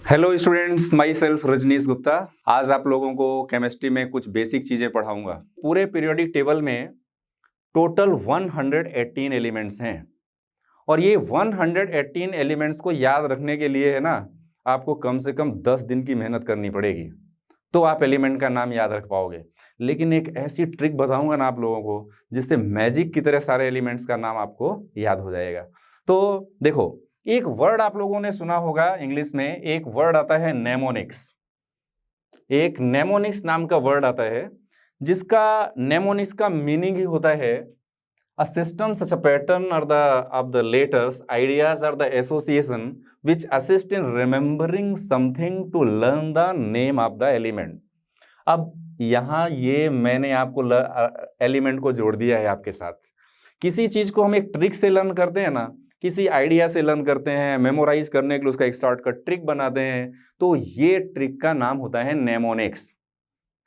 Hello students, myself Rajneesh Gupta. आज आप लोगों को केमिस्ट्री में कुछ बेसिक चीज़ें पढ़ाऊंगा। पूरे पीरियोडिक टेबल में टोटल 118 एलिमेंट्स हैं और ये 118 एलिमेंट्स को याद रखने के लिए है ना, आपको कम से कम 10 दिन की मेहनत करनी पड़ेगी, तो आप एलिमेंट का नाम याद रख पाओगे। लेकिन एक ऐसी ट्रिक बताऊंगा ना आप लोगों को, जिससे मैजिक की तरह सारे एलिमेंट्स का नाम आपको याद हो जाएगा। तो देखो, एक वर्ड आप लोगों ने सुना होगा इंग्लिश में, एक वर्ड आता है नेमोनिक्स। एक नेमोनिक्स नाम का वर्ड आता है, जिसका नेमोनिक्स का मीनिंग ही होता है a system such a pattern or the of the letters ideas or the association which assist in remembering something to learn the name of the element। अब यहाँ ये मैंने आपको एलिमेंट को जोड़ दिया है आपके साथ। किसी चीज को हम एक ट्रिक से लर्न करते हैं ना, किसी आइडिया से लर्न करते हैं, मेमोराइज करने के लिए उसका एक शॉर्टकट ट्रिक बनाते हैं, तो ये ट्रिक का नाम होता है नेमोनिक्स।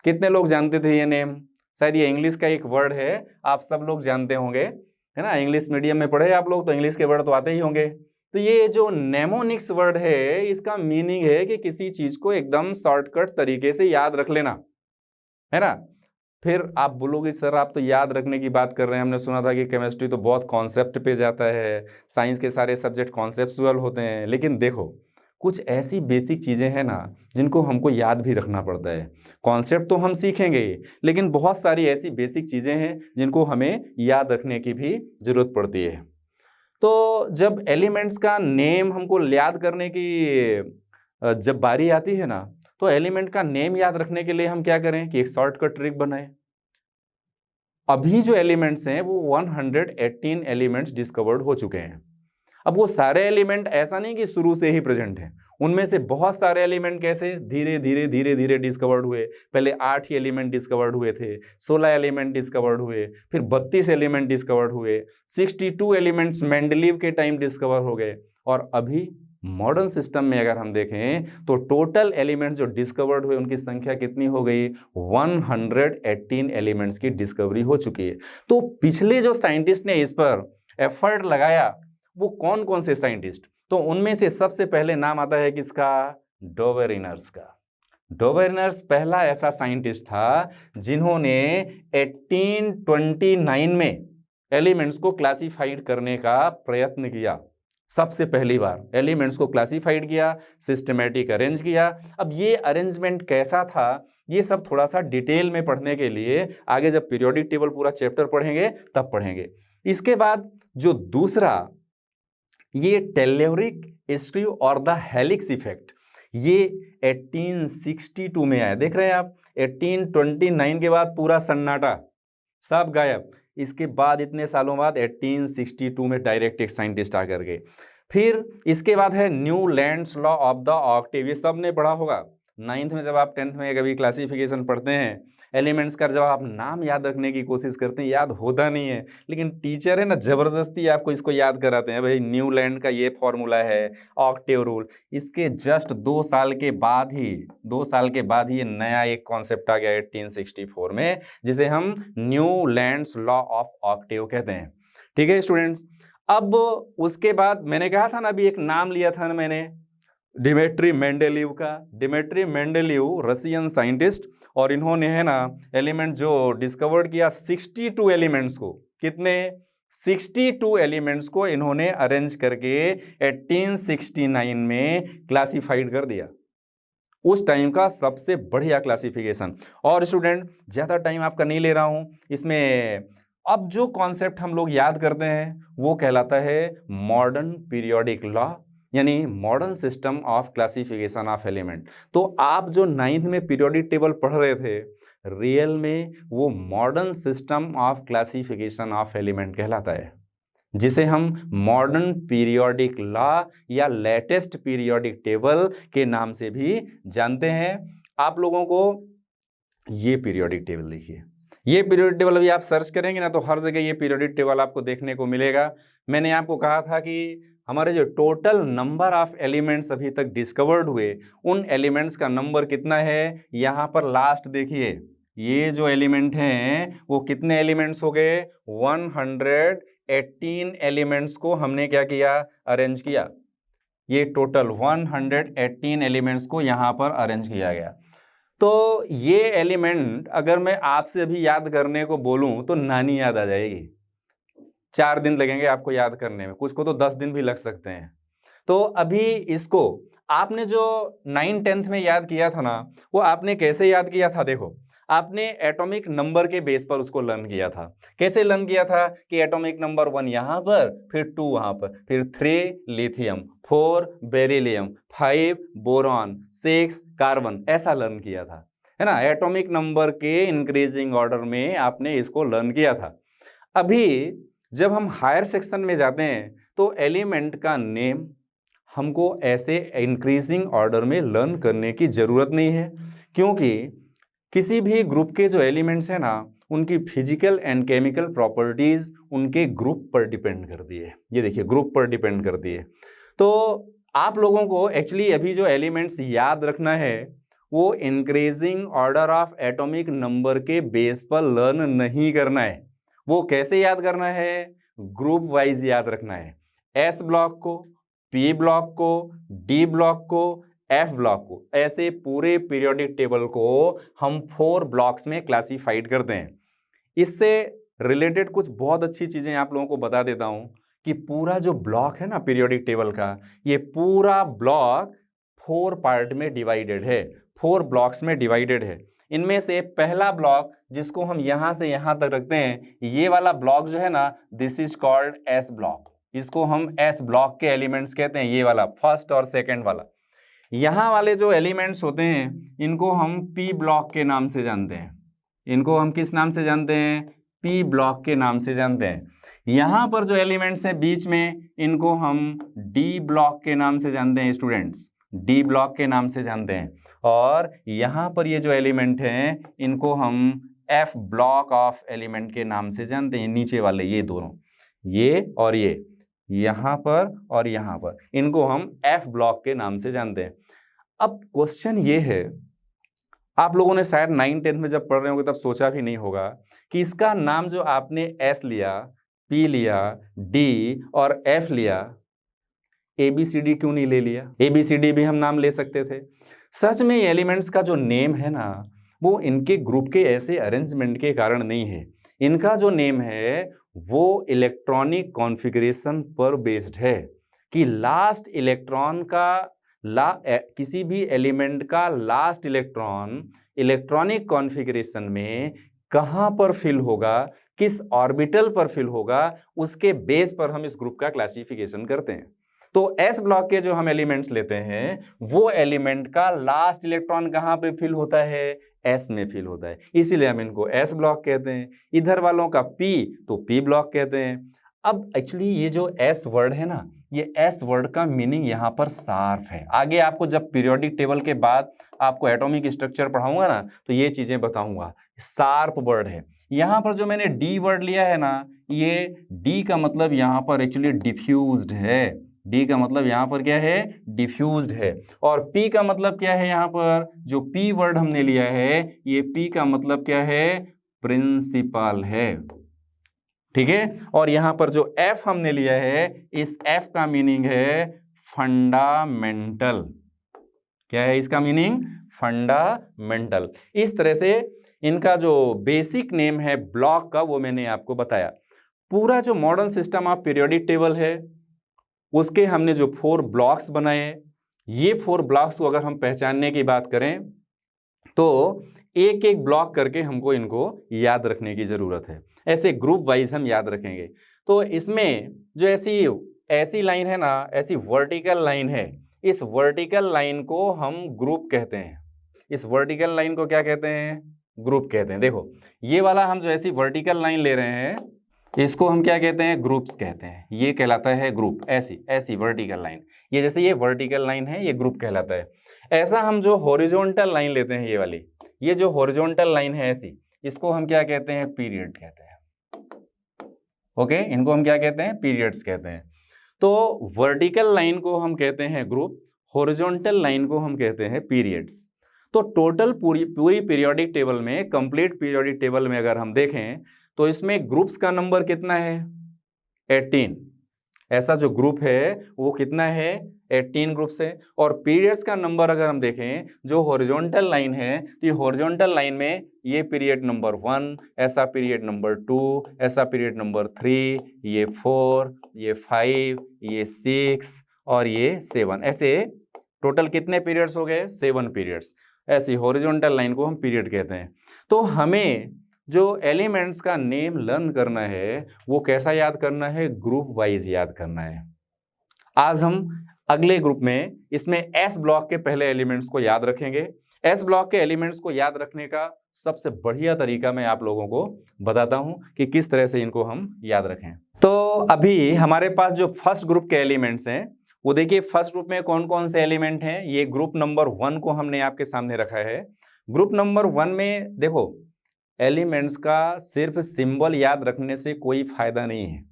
कितने लोग जानते थे ये नेम? शायद ये इंग्लिश का एक वर्ड है, आप सब लोग जानते होंगे, है ना। इंग्लिश मीडियम में पढ़े आप लोग तो इंग्लिश के वर्ड तो आते ही होंगे। तो ये जो नेमोनिक्स वर्ड है, इसका मीनिंग है कि किसी चीज को एकदम शॉर्टकट तरीके से याद रख लेना, है ना। फिर आप बोलोगे सर आप तो याद रखने की बात कर रहे हैं, हमने सुना था कि केमिस्ट्री तो बहुत कॉन्सेप्ट पे जाता है, साइंस के सारे सब्जेक्ट कॉन्सेप्चुअल होते हैं। लेकिन देखो, कुछ ऐसी बेसिक चीज़ें हैं ना जिनको हमको याद भी रखना पड़ता है। कॉन्सेप्ट तो हम सीखेंगे ही, लेकिन बहुत सारी ऐसी बेसिक चीज़ें हैं जिनको हमें याद रखने की भी ज़रूरत पड़ती है। तो जब एलिमेंट्स का नेम हमको याद करने की जब बारी आती है ना, तो एलिमेंट का नेम याद रखने के लिए हम क्या करें कि एक शॉर्टकट ट्रिक बनाएं। अभी जो एलिमेंट्स हैं वो 118 एलिमेंट्स डिस्कवर्ड हो चुके हैं। अब वो सारे एलिमेंट ऐसा नहीं कि शुरू से ही प्रेजेंट हैं, उनमें से बहुत सारे एलिमेंट कैसे धीरे धीरे धीरे धीरे डिस्कवर्ड हुए। पहले 8 ही एलिमेंट डिस्कवर्ड हुए थे, 16 एलिमेंट डिस्कवर्ड हुए, फिर 32 एलिमेंट डिस्कवर्ड हुए, 62 एलिमेंट्स मेंडलीव के टाइम डिस्कवर हो गए, और अभी मॉडर्न सिस्टम में अगर हम देखें तो टोटल एलिमेंट्स जो डिस्कवर्ड हुए उनकी संख्या कितनी हो गई? 118 एलिमेंट्स की डिस्कवरी हो चुकी है। तो पिछले जो साइंटिस्ट ने इस पर एफर्ट लगाया वो कौन कौन से साइंटिस्ट? तो उनमें से सबसे पहले नाम आता है किसका? डोवेरिनर्स का। डोवेरिनर्स पहला ऐसा साइंटिस्ट था जिन्होंने 1829 में एलिमेंट्स को क्लासिफाइड करने का प्रयत्न किया। सबसे पहली बार एलिमेंट्स को क्लासिफाइड किया, सिस्टमेटिक अरेंज किया। अब ये अरेंजमेंट कैसा था, ये सब थोड़ा सा डिटेल में पढ़ने के लिए आगे जब पीरियोडिक टेबल पूरा चैप्टर पढ़ेंगे तब पढ़ेंगे। इसके बाद जो दूसरा, ये टेल्योरिक स्क्रू और द हेलिक्स इफेक्ट, ये 1862 में आया। देख रहे हैं आप, 1829 के बाद पूरा सन्नाटा, सब गायब। इसके बाद इतने सालों बाद 1862 में डायरेक्ट एक साइंटिस्ट आकर के। फिर इसके बाद है Newlands law of the Octave, ये सब ने पढ़ा होगा 9th में, जब आप 10th में कभी क्लासिफिकेशन पढ़ते हैं एलिमेंट्स का, जब आप नाम याद रखने की कोशिश करते हैं याद होता नहीं है, लेकिन टीचर है ना जबरदस्ती आपको इसको याद कराते हैं, भाई न्यूलैंड का ये फॉर्मूला है, ऑक्टेव रूल। इसके जस्ट 2 साल के बाद ही, 2 साल के बाद ही ये नया एक कॉन्सेप्ट आ गया 1864 में, जिसे हम न्यूलैंड्स लॉ ऑफ ऑक्टेव कहते हैं। ठीक है स्टूडेंट्स। अब उसके बाद मैंने कहा था ना, अभी एक नाम लिया था ना मैंने, डिमेट्री मेंडेलीव का। डिमेट्री मेंडेलीव रशियन साइंटिस्ट, और इन्होंने है ना एलिमेंट जो डिस्कवर्ड किया 62 एलिमेंट्स को, कितने? 62 एलिमेंट्स को इन्होंने अरेंज करके 1869 में क्लासिफाइड कर दिया। उस टाइम का सबसे बढ़िया क्लासिफिकेशन। और स्टूडेंट ज़्यादा टाइम आपका नहीं ले रहा हूं इसमें, अब जो कॉन्सेप्ट हम लोग याद करते हैं वो कहलाता है मॉडर्न पीरियोडिक लॉ, यानी modern system of classification of element. तो आप जो 9th में पीरियोडिक टेबल पढ़ रहे थे, रियल में वो modern system of classification of element कहलाता है, जिसे हम मॉडर्न पीरियोडिक लॉ या लेटेस्ट पीरियोडिक टेबल के नाम से भी जानते हैं। आप लोगों को ये पीरियोडिक टेबल देखिए, ये पीरियोडिक टेबल अभी आप सर्च करेंगे ना तो हर जगह ये पीरियोडिक टेबल आपको देखने को मिलेगा। मैंने आपको कहा था कि हमारे जो टोटल नंबर ऑफ एलिमेंट्स अभी तक डिस्कवर्ड हुए, उन एलिमेंट्स का नंबर कितना है, यहाँ पर लास्ट देखिए, ये जो एलिमेंट हैं वो कितने एलिमेंट्स हो गए? 118 एलिमेंट्स को हमने क्या किया? अरेंज किया। ये टोटल 118 एलिमेंट्स को यहाँ पर अरेंज किया गया। तो ये एलिमेंट अगर मैं आपसे अभी याद करने को बोलूं तो नानी याद आ जाएगी। 4 दिन लगेंगे आपको याद करने में, कुछ को तो 10 दिन भी लग सकते हैं। तो अभी इसको आपने जो 9th-10th में याद किया था ना, वो आपने कैसे याद किया था? देखो, आपने एटॉमिक नंबर के बेस पर उसको लर्न किया था। कैसे लर्न किया था कि एटॉमिक नंबर 1 यहाँ पर, फिर 2 वहाँ पर, फिर 3 लिथियम, 4 बेरिलियम, 5 बोरॉन, 6 कार्बन, ऐसा लर्न किया था, है ना। एटॉमिक नंबर के इंक्रीजिंग ऑर्डर में आपने इसको लर्न किया था। अभी जब हम हायर सेक्शन में जाते हैं तो एलिमेंट का नेम हमको ऐसे इंक्रीजिंग ऑर्डर में लर्न करने की ज़रूरत नहीं है, क्योंकि किसी भी ग्रुप के जो एलिमेंट्स हैं ना, उनकी फिजिकल एंड केमिकल प्रॉपर्टीज़ उनके ग्रुप पर डिपेंड करती है। ये देखिए, ग्रुप पर डिपेंड करती है। तो आप लोगों को एक्चुअली अभी जो एलिमेंट्स याद रखना है वो increasing order of atomic number के बेस पर लर्न नहीं करना है। वो कैसे याद करना है? ग्रुप वाइज याद रखना है। एस ब्लॉक को, पी ब्लॉक को, डी ब्लॉक को, एफ ब्लॉक को, ऐसे पूरे पीरियोडिक टेबल को हम 4 ब्लॉक्स में क्लासिफाइड करते हैं। इससे रिलेटेड कुछ बहुत अच्छी चीजें आप लोगों को बता देता हूं कि पूरा जो ब्लॉक है ना पीरियोडिक टेबल का, ये पूरा ब्लॉक 4 पार्ट में डिवाइडेड है, 4 ब्लॉक्स में डिवाइडेड है। इनमें से पहला ब्लॉक जिसको हम यहां से यहां तक रखते हैं, ये वाला ब्लॉक जो है ना, this is called S block. इसको हम एस ब्लॉक के एलिमेंट्स कहते हैं, ये वाला फर्स्ट और सेकंड वाला। यहाँ वाले जो एलिमेंट्स होते हैं इनको हम पी ब्लॉक के नाम से जानते हैं। इनको हम किस नाम से जानते हैं? पी ब्लॉक के नाम से जानते हैं। यहाँ पर जो एलिमेंट्स हैं बीच में, इनको हम डी ब्लॉक के नाम से जानते हैं स्टूडेंट्स, डी ब्लॉक के नाम से जानते हैं। और यहाँ पर ये जो एलिमेंट हैं इनको हम एफ ब्लॉक ऑफ एलिमेंट के नाम से जानते हैं। नीचे वाले ये दोनों, ये और ये, यहाँ पर और यहाँ पर, इनको हम एफ ब्लॉक के नाम से जानते हैं। अब क्वेश्चन ये है, आप लोगों ने शायद 9th-10th में जब पढ़ रहे होंगे तब सोचा भी नहीं होगा कि इसका नाम जो आपने एस लिया, पी लिया, डी और एफ लिया, ABCD क्यों नहीं ले लिया? ABCD भी हम नाम ले सकते थे। सच में एलिमेंट्स का जो नेम है ना, वो इनके ग्रुप के ऐसे अरेंजमेंट के कारण नहीं है। इनका जो नेम है वो इलेक्ट्रॉनिक कॉन्फ़िगरेशन पर बेस्ड है कि लास्ट इलेक्ट्रॉन का किसी भी एलिमेंट का लास्ट इलेक्ट्रॉन इलेक्ट्रॉनिक कॉन्फ़िगरेशन में कहाँ पर फिल होगा, किस ऑर्बिटल पर फिल होगा, उसके बेस पर हम इस ग्रुप का क्लासिफिकेशन करते हैं। तो एस ब्लॉक के जो हम एलिमेंट्स लेते हैं, वो एलिमेंट का लास्ट इलेक्ट्रॉन कहाँ पे फिल होता है? एस में फिल होता है, इसीलिए हम इनको एस ब्लॉक कहते हैं। इधर वालों का पी, तो पी ब्लॉक कहते हैं। अब एक्चुअली ये जो एस वर्ड है ना, ये एस वर्ड का मीनिंग यहाँ पर शार्प है। आगे आपको जब पीरियोडिक टेबल के बाद आपको एटॉमिक स्ट्रक्चर पढ़ाऊंगा ना, तो ये चीजें बताऊंगा। शार्प वर्ड है। यहाँ पर जो मैंने डी वर्ड लिया है ना, ये डी का मतलब यहाँ पर एक्चुअली डिफ्यूज्ड है। डी का मतलब यहाँ पर क्या है? डिफ्यूज्ड है। और पी का मतलब क्या है? यहाँ पर जो पी वर्ड हमने लिया है, ये पी का मतलब क्या है? प्रिंसिपल है, ठीक है। और यहाँ पर जो एफ हमने लिया है, इस एफ का मीनिंग है फंडामेंटल। क्या है इसका मीनिंग? फंडामेंटल। इस तरह से इनका जो बेसिक नेम है ब्लॉक का, वो मैंने आपको बताया। पूरा जो modern system of periodic table है, उसके हमने जो 4 ब्लॉक्स बनाए, ये 4 ब्लॉक्स को अगर हम पहचानने की बात करें तो एक एक ब्लॉक करके हमको इनको याद रखने की जरूरत है। ऐसे ग्रुप वाइज हम याद रखेंगे। तो इसमें जो ऐसी लाइन है ना, ऐसी वर्टिकल लाइन है, इस वर्टिकल लाइन को हम ग्रुप कहते हैं। इस वर्टिकल लाइन को क्या कहते हैं? ग्रुप कहते हैं। देखो, ये वाला हम जो ऐसी वर्टिकल लाइन ले रहे हैं, इसको हम क्या कहते हैं? ग्रुप्स कहते हैं। ये कहलाता है ग्रुप। ऐसी वर्टिकल लाइन, ये जैसे ये वर्टिकल लाइन है, ये ग्रुप कहलाता है। ऐसा हम जो हॉरिजॉन्टल लाइन लेते हैं, ये वाली, ये जो हॉरिजॉन्टल लाइन है ऐसी, इसको हम क्या कहते हैं? पीरियड कहते हैं। ओके, इनको हम क्या कहते हैं? पीरियड्स कहते हैं। तो वर्टिकल लाइन को हम कहते हैं ग्रुप, हॉरिजॉन्टल लाइन को हम कहते हैं पीरियड्स। तो टोटल पूरी पीरियोडिक टेबल में, कंप्लीट पीरियोडिक टेबल में अगर हम देखें तो इसमें ग्रुप्स का नंबर कितना है? 18। ऐसा जो ग्रुप है वो कितना है, 18 ग्रुप्स है। और पीरियड्स का नंबर अगर हम देखें, जो हॉरिजॉन्टल लाइन है, तो ये हॉरिजॉन्टल लाइन में ये पीरियड नंबर 1, ऐसा पीरियड नंबर 2, ऐसा पीरियड नंबर 3, ये 4, ये 5, ये 6 और ये 7, ऐसे टोटल कितने पीरियड्स हो गए, 7 पीरियड्स। ऐसी हॉरिजॉन्टल लाइन को हम पीरियड कहते हैं। तो हमें जो एलिमेंट्स का नेम लर्न करना है वो कैसा याद करना है, ग्रुप वाइज याद करना है। आज हम अगले ग्रुप में इसमें एस ब्लॉक के पहले एलिमेंट्स को याद रखेंगे। एस ब्लॉक के एलिमेंट्स को याद रखने का सबसे बढ़िया तरीका मैं आप लोगों को बताता हूं कि किस तरह से इनको हम याद रखें। तो अभी हमारे पास जो फर्स्ट ग्रुप के एलिमेंट्स हैं वो देखिए, फर्स्ट ग्रुप में कौन कौन से एलिमेंट हैं। ये ग्रुप नंबर 1 को हमने आपके सामने रखा है। ग्रुप नंबर 1 में देखो, एलिमेंट्स का सिर्फ सिंबल याद रखने से कोई फायदा नहीं है।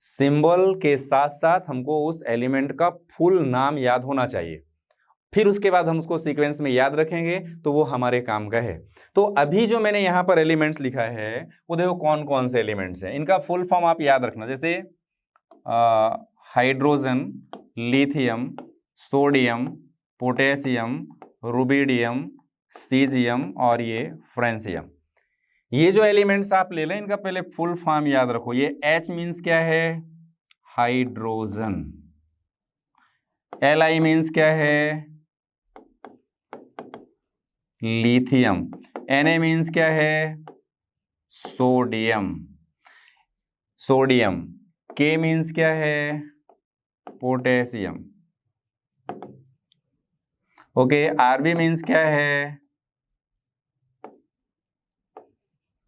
सिंबल के साथ साथ हमको उस एलिमेंट का फुल नाम याद होना चाहिए, फिर उसके बाद हम उसको सीक्वेंस में याद रखेंगे तो वो हमारे काम का है। तो अभी जो मैंने यहाँ पर एलिमेंट्स लिखा है वो देखो कौन कौन से एलिमेंट्स हैं, इनका फुल फॉर्म आप याद रखना। जैसे hydrogen, lithium, sodium, potassium, rubidium, caesium और ये फ्रेंसियम। ये जो एलिमेंट्स आप ले लें इनका पहले फुल फॉर्म याद रखो। ये H मीन्स क्या है, हाइड्रोजन। Li मीन्स क्या है, लिथियम। Na मीन्स क्या है, सोडियम। K मीन्स क्या है, पोटेशियम। ओके, Rb मीन्स क्या है,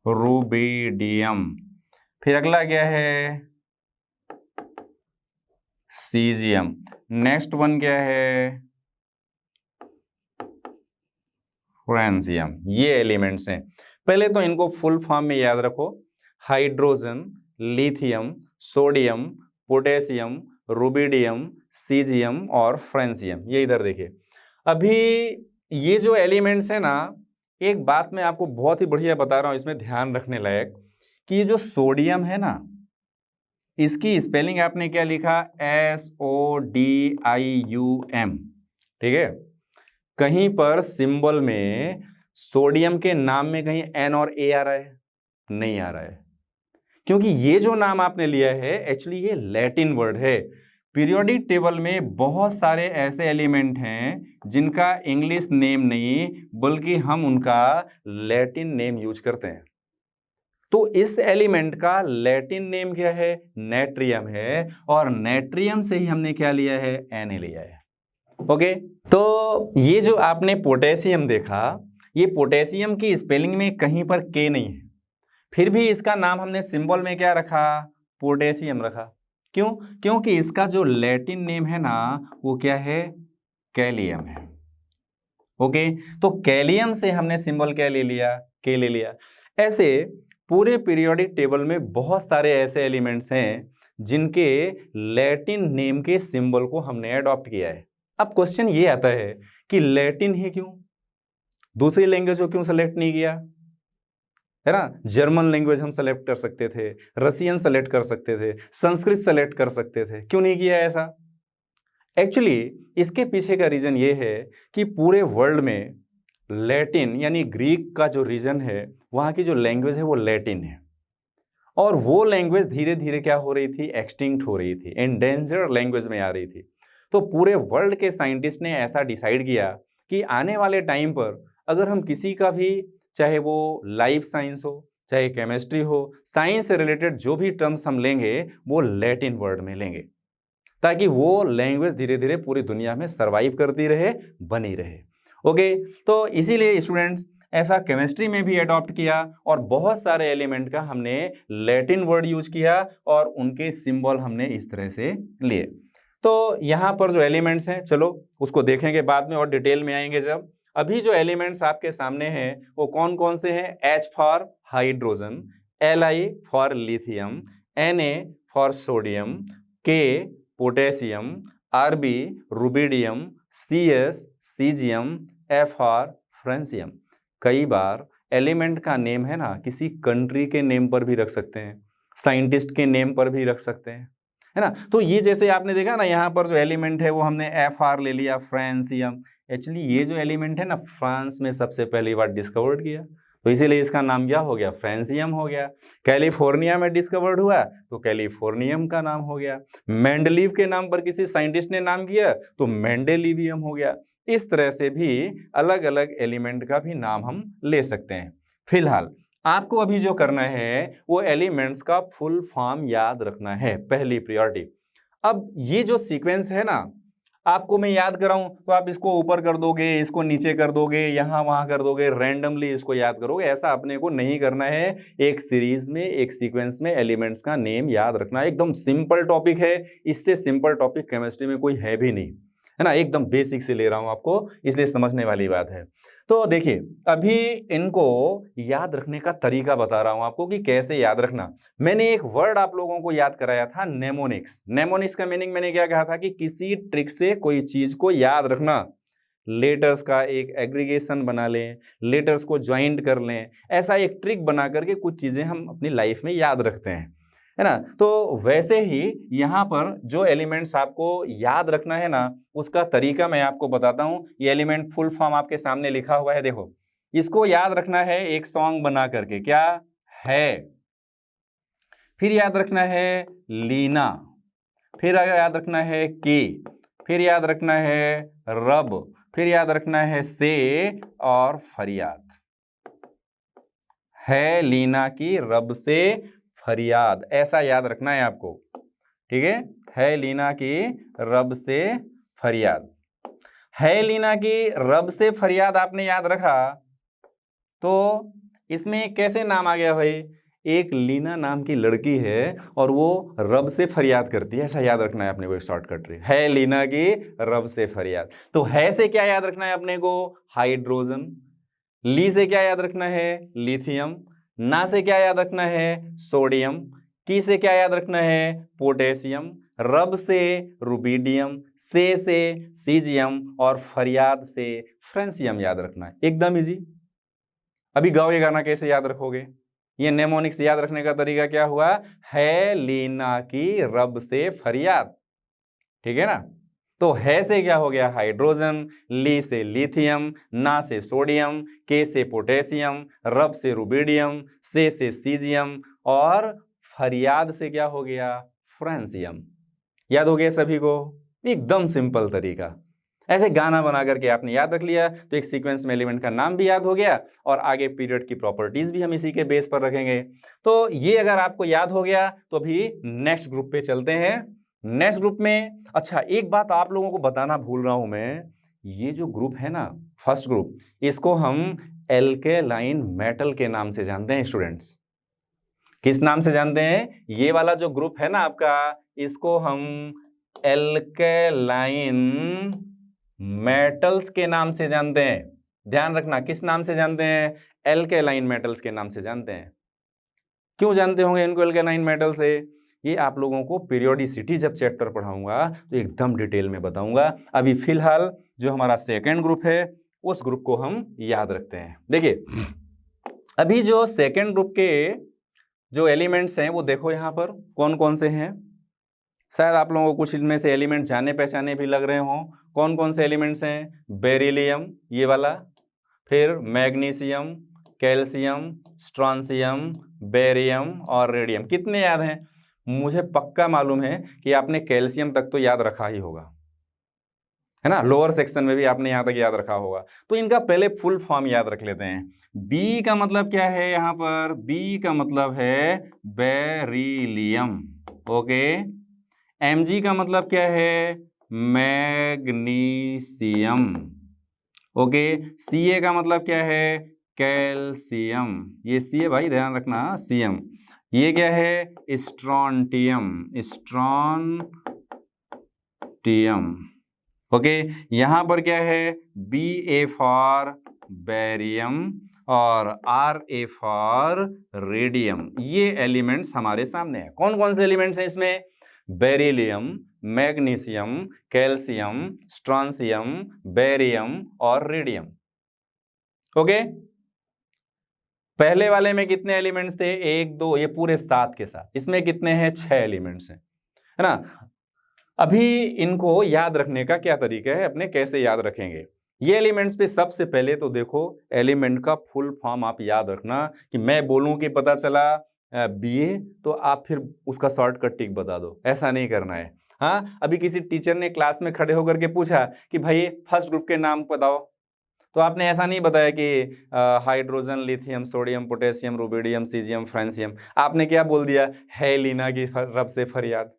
रुबिडियम। फिर अगला क्या है, सीजियम। नेक्स्ट वन क्या है, फ्रेंसियम। ये एलिमेंट्स हैं। पहले तो इनको फुल फॉर्म में याद रखो, hydrogen, lithium, sodium, potassium, rubidium, caesium और फ्रेंसियम। ये इधर देखिए। अभी ये जो एलिमेंट्स हैं ना, एक बात मैं आपको बहुत ही बढ़िया बता रहा हूं, इसमें ध्यान रखने लायक, कि ये जो सोडियम है ना, इसकी स्पेलिंग आपने क्या लिखा, SODIUM। ठीक है, कहीं पर सिंबल में सोडियम के नाम में कहीं N और A आ रहा है, नहीं आ रहा है, क्योंकि ये जो नाम आपने लिया है एक्चुअली ये लैटिन वर्ड है। पीरियोडिक टेबल में बहुत सारे ऐसे एलिमेंट हैं जिनका इंग्लिश नेम नहीं बल्कि हम उनका लैटिन नेम यूज करते हैं। तो इस एलिमेंट का लैटिन नेम क्या है, नेट्रियम है, और नेट्रियम से ही हमने क्या लिया है, Na लिया है। ओके, तो ये जो आपने पोटेशियम देखा, ये पोटेशियम की स्पेलिंग में कहीं पर K नहीं है, फिर भी इसका नाम हमने सिंबल में क्या रखा, पोटेशियम रखा। क्यों, क्योंकि इसका जो लैटिन नेम है ना वो क्या है, कैलियम है। ओके, तो कैलियम से हमने सिंबल क्या ले लिया, K ले लिया। ऐसे पूरे पीरियोडिक टेबल में बहुत सारे ऐसे एलिमेंट्स हैं जिनके लैटिन नेम के सिंबल को हमने अडॉप्ट किया है। अब क्वेश्चन ये आता है कि लैटिन ही क्यों, दूसरी लैंग्वेज को क्यों सेलेक्ट नहीं किया, है ना। जर्मन लैंग्वेज हम सेलेक्ट कर सकते थे, रसियन सेलेक्ट कर सकते थे, संस्कृत सेलेक्ट कर सकते थे, क्यों नहीं किया ऐसा। एक्चुअली इसके पीछे का रीजन ये है कि पूरे वर्ल्ड में लैटिन यानी ग्रीक का जो रीजन है, वहाँ की जो लैंग्वेज है वो लैटिन है, और वो लैंग्वेज धीरे धीरे क्या हो रही थी, एक्सटिंक्ट हो रही थी, एंडेंजर्ड लैंग्वेज में आ रही थी। तो पूरे वर्ल्ड के साइंटिस्ट ने ऐसा डिसाइड किया कि आने वाले टाइम पर अगर हम किसी का भी, चाहे वो लाइफ साइंस हो, चाहे केमिस्ट्री हो, साइंस से रिलेटेड जो भी टर्म्स हम लेंगे वो लैटिन वर्ड में लेंगे, ताकि वो लैंग्वेज धीरे धीरे पूरी दुनिया में सर्वाइव करती रहे, बनी रहे। ओके, तो इसीलिए स्टूडेंट्स ऐसा केमिस्ट्री में भी अडॉप्ट किया और बहुत सारे एलिमेंट का हमने लैटिन वर्ड यूज किया और उनके सिंबल हमने इस तरह से लिए। तो यहाँ पर जो एलिमेंट्स हैं, चलो उसको देखेंगे बाद में और डिटेल में आएंगे जब। अभी जो एलिमेंट्स आपके सामने हैं वो कौन कौन से हैं, H for hydrogen, Li for lithium, Na for sodium, K potassium, Rb rubidium, Cs caesium, F for francium. कई बार एलिमेंट का नेम है ना किसी कंट्री के नेम पर भी रख सकते हैं, साइंटिस्ट के नेम पर भी रख सकते हैं, है ना। तो ये जैसे आपने देखा ना, यहाँ पर जो एलिमेंट है वो हमने FR ले लिया, फ्रांसियम। एक्चुअली ये जो एलिमेंट है ना, फ्रांस में सबसे पहली बार डिस्कवर्ड किया, तो इसीलिए इसका नाम क्या हो गया, फ्रांसियम हो गया। कैलिफोर्निया में डिस्कवर्ड हुआ तो कैलिफोर्नियम का नाम हो गया। मेंडलीव के नाम पर किसी साइंटिस्ट ने नाम किया तो मेंडेलिवियम हो गया। इस तरह से भी अलग अलग एलिमेंट का भी नाम हम ले सकते हैं। फिलहाल आपको अभी जो करना है वो एलिमेंट्स का फुल फॉर्म याद रखना है, पहली प्रायोरिटी। अब ये जो सीक्वेंस है ना, आपको मैं याद कराऊं तो आप इसको ऊपर कर दोगे, इसको नीचे कर दोगे, यहां वहां कर दोगे, रैंडमली इसको याद करोगे, ऐसा अपने को नहीं करना है। एक सीरीज में, एक सीक्वेंस में एलिमेंट्स का नेम याद रखना है। एकदम सिंपल टॉपिक है, इससे सिंपल टॉपिक केमिस्ट्री में कोई है भी नहीं, है ना। एकदम बेसिक से ले रहा हूं आपको, इसलिए समझने वाली बात है। तो देखिए, अभी इनको याद रखने का तरीका बता रहा हूं आपको कि कैसे याद रखना। मैंने एक वर्ड आप लोगों को याद कराया था, नेमोनिक्स। नेमोनिक्स का मीनिंग मैंने क्या कहा था कि किसी ट्रिक से कोई चीज को याद रखना। लेटर्स का एक एग्रीगेशन बना लें, लेटर्स को ज्वाइंट कर लें, ऐसा एक ट्रिक बना करके कुछ चीजें हम अपनी लाइफ में याद रखते हैं, है ना। तो वैसे ही यहाँ पर जो एलिमेंट्स आपको याद रखना है ना, उसका तरीका मैं आपको बताता हूँ। ये एलिमेंट फुल फॉर्म आपके सामने लिखा हुआ है, देखो। इसको याद रखना है एक सॉन्ग बना करके, क्या है। फिर याद रखना है लीना, फिर याद रखना है की, फिर याद रखना है रब, फिर याद रखना है से और फरियाद। है, लीना की, रब से, फरियाद, ऐसा याद रखना है आपको, ठीक है लीना की, रब से, फरियाद। है लीना की, रब से, फरियाद आपने याद रखा तो इसमें कैसे नाम आ गया भाई, एक लीना नाम की लड़की है और वो रब से फरियाद करती है, ऐसा याद रखना है अपने को। एक शॉर्टकट ट्रिक है लीना की, रब से, फरियाद। तो है से क्या याद रखना है अपने को, हाइड्रोजन। ली से क्या याद रखना है, लिथियम। ना से क्या याद रखना है, सोडियम। की से क्या याद रखना है, पोटेशियम। रब से रुबिडियम, से सीजियम और फरियाद से फ्रांसियम याद रखना है। एकदम इजी। अभी गाओ ये गाना कैसे याद रखोगे। ये नेमोनिक्स याद रखने का तरीका क्या हुआ, है लीना की, रब से, फरियाद, ठीक है ना। तो है से क्या हो गया, हाइड्रोजन। ली से लिथियम, ना से सोडियम, के से पोटेशियम, रब से रुबिडियम, से सीजियम और फरियाद से क्या हो गया, फ्रांसियम। याद हो गया सभी को, एकदम सिंपल तरीका। ऐसे गाना बना करके आपने याद रख लिया तो एक सीक्वेंस में एलिमेंट का नाम भी याद हो गया और आगे पीरियड की प्रॉपर्टीज भी हम इसी के बेस पर रखेंगे। तो ये अगर आपको याद हो गया तो अभी नेक्स्ट ग्रुप पे चलते हैं। नेक्स्ट ग्रुप में, अच्छा एक बात आप लोगों को बताना भूल रहा हूं मैं, ये जो ग्रुप है ना, फर्स्ट ग्रुप, इसको हम एल्केलाइन मेटल के नाम से जानते हैं स्टूडेंट्स। किस नाम से जानते हैं, ये वाला जो ग्रुप है ना आपका, इसको हम एल्केलाइन मेटल्स के नाम से जानते हैं। ध्यान रखना, किस नाम से जानते हैं, एल्केलाइन मेटल्स के नाम से जानते हैं। क्यों जानते होंगे इनको एल्केलाइन मेटल से, ये आप लोगों को पीरियोडिसिटी जब चैप्टर पढ़ाऊंगा तो एकदम डिटेल में बताऊंगा। अभी फिलहाल जो हमारा सेकेंड ग्रुप है उस ग्रुप को हम याद रखते हैं। देखिए, अभी जो सेकेंड ग्रुप के जो एलिमेंट्स हैं वो देखो यहाँ पर कौन कौन से हैं। शायद आप लोगों को कुछ इनमें से एलिमेंट जाने पहचाने भी लग रहे हों। कौन कौन से एलिमेंट्स हैं, बेरिलियम ये वाला, फिर मैग्नीशियम, कैल्शियम, स्ट्रॉन्शियम, बेरियम और रेडियम। कितने याद हैं, मुझे पक्का मालूम है कि आपने कैल्शियम तक तो याद रखा ही होगा, है ना। लोअर सेक्शन में भी आपने यहाँ तक याद रखा होगा। तो इनका पहले फुल फॉर्म याद रख लेते हैं। बी का मतलब क्या है, यहाँ पर बी का मतलब है बेरिलियम, ओके। Mg का मतलब क्या है, मैग्नीशियम, ओके। Ca का मतलब क्या है, कैल्शियम। ये Ca भाई ध्यान रखना, Cm। ये क्या है, स्ट्रॉन्टियम, स्ट्रॉन्टियम, ओके। यहां पर क्या है, Ba फॉर बेरियम और Ra फॉर रेडियम। ये एलिमेंट्स हमारे सामने हैं। कौन कौन से एलिमेंट्स हैं इसमें, beryllium, magnesium, calcium, strontium, barium और रेडियम, ओके। पहले वाले में कितने एलिमेंट्स थे, 1 2, ये पूरे 7 के साथ। इसमें कितने हैं, 6 एलिमेंट्स हैं, है ना। अभी इनको याद रखने का क्या तरीका है, अपने कैसे याद रखेंगे ये एलिमेंट्स पे। सबसे पहले तो देखो एलिमेंट का फुल फॉर्म आप याद रखना, कि मैं बोलूं कि पता चला बीए तो आप फिर उसका शॉर्टकट टिक बता दो, ऐसा नहीं करना है। हाँ, अभी किसी टीचर ने क्लास में खड़े होकर के पूछा कि भाई फर्स्ट ग्रुप के नाम बताओ, तो आपने ऐसा नहीं बताया कि hydrogen, lithium, sodium, potassium, rubidium, caesium, francium. आपने क्या बोल दिया, है लीना की रब से फरियाद।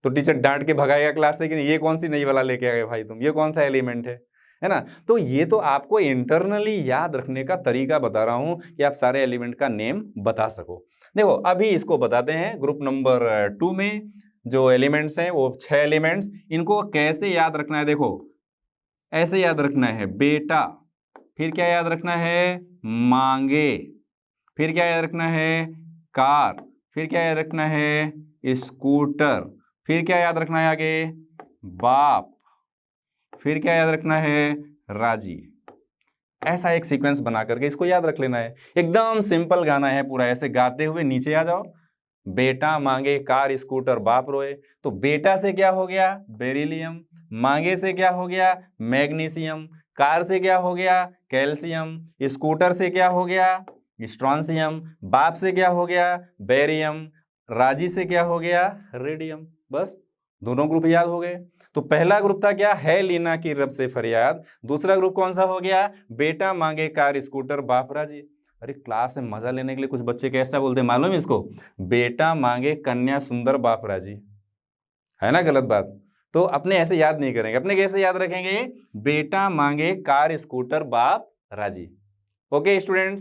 तो टीचर डांट के भगाएगा क्लास से कि ये कौन सी नई वाला लेके आ गए भाई तुम, ये कौन सा एलिमेंट है ना। तो ये तो आपको इंटरनली याद रखने का तरीका बता रहा हूं कि आप सारे एलिमेंट का नेम बता सको। देखो अभी इसको बताते हैं, ग्रुप नंबर 2 में जो एलिमेंट्स हैं वो 6 एलिमेंट्स, इनको कैसे याद रखना है। देखो ऐसे याद रखना है, बेटा, फिर क्या याद रखना है, मांगे, फिर क्या याद रखना है, कार, फिर क्या याद रखना है, स्कूटर, फिर क्या याद रखना है आगे, बाप, फिर क्या याद रखना है, राजी। ऐसा एक सीक्वेंस बना करके इसको याद रख लेना है। एकदम सिंपल गाना है पूरा, ऐसे गाते हुए नीचे आ जाओ। बेटा मांगे कार स्कूटर बाप रोए, तो बेटा से क्या हो गया, बेरिलियम, मांगे से क्या हो गया, मैग्नीशियम, कार से क्या हो गया, कैल्शियम, स्कूटर से क्या हो गया, स्ट्रॉन्सियम, बाप से क्या हो गया, बेरियम, राजी से क्या हो गया, रेडियम। बस दोनों ग्रुप याद हो गए। तो पहला ग्रुप था क्या, है लीना की रब से फरियाद। दूसरा ग्रुप कौन सा हो गया, बेटा मांगे कार स्कूटर बाप राजी। अरे क्लास में मजा लेने के लिए कुछ बच्चे कैसा बोलते हैं मालूम है इसको, बेटा मांगे कन्या सुंदर बाप राजी, है ना गलत बात। तो अपने ऐसे याद नहीं करेंगे, अपने कैसे याद रखेंगे, बेटा मांगे कार स्कूटर बाप राजी। Okay students.